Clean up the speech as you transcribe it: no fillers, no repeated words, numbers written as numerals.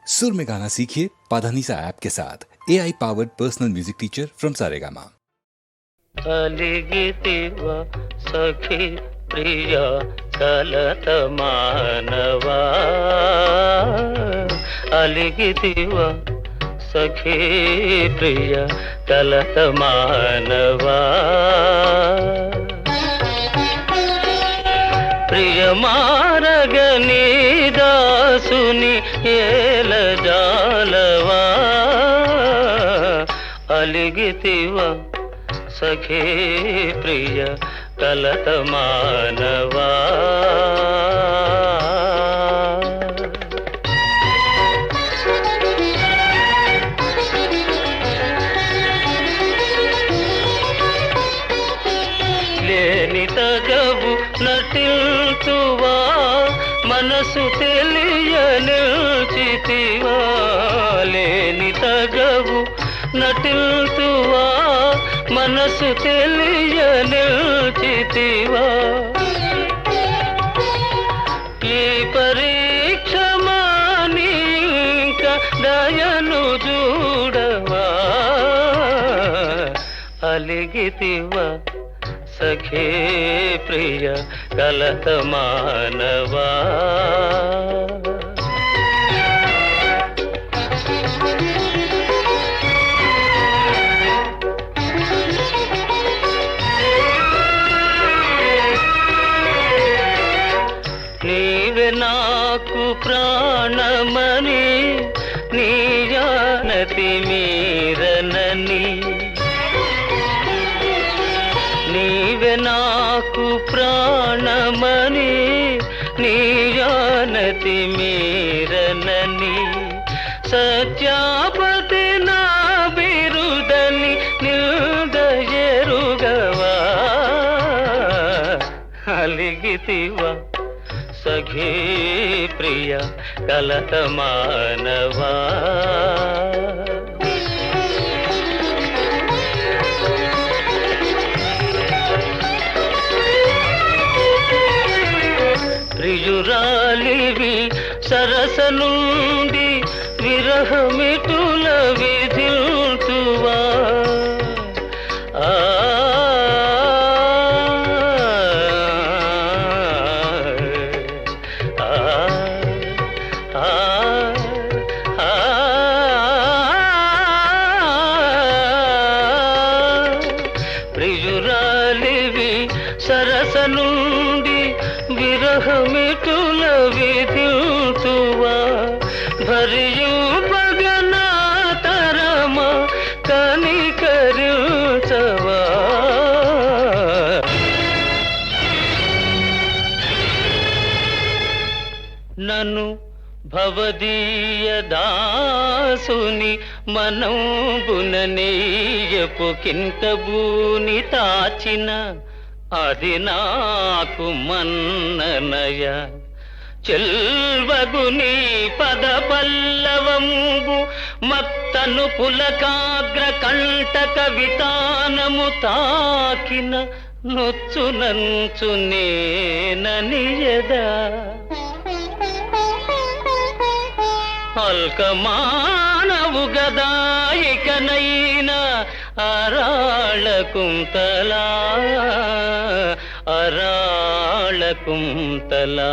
सुर में गाना सीखिए पाधानीसा ऐप के साथ AI powered personal music teacher from Saregama. అలిగితివ సఖి ప్రియ కలత మానవా అలిగితివ సఖి ప్రియ కలత మానవా ప్రియ మారగని దాసుని ఏల జాలవా అలిగితివ సఖీ ప్రియ కలత మానవా లేని తగవు నటిల్తువా మనసు తెలియనిల్చితివా లేని తగవు నటిల్తువా మనసు తెలియనిల్చితివా ఈ పరీక్ష మానింక దయను చూడవా అలిగితివా సఖీ ప్రియ కలత మానవా నీవే నాకు ప్రాణమని నీ జానతి మీరనని నీవే నాకు ప్రాణమని నీ జానతి మీరనని సత్యాపతి నా బిరుదని నిల్దయరుగవా అలిగితివా సఖీ ప్రియ కలత మానవా ప్రియురాలివి సరస నుండి విరహమిటుల విధిల్తువా ప్రియురాలివి సరస నుండి విరహమిటుల విధిల్తువా భరియు పగనా తరమ కనికరించవా నన్ను భవదీయ దాసుని మనంబుననేయపు కింకబూని తాచిన అది నాకు మన్ననయ చెల్వగుని పద పల్లవంబు మత్తను పులకాగ్ర కంటక వితానము తాకిన నొచ్చునంచు నేననియదా అల్కమానవు గదాయికనైన అరాళ కుంతలా అరాళ కుంతలా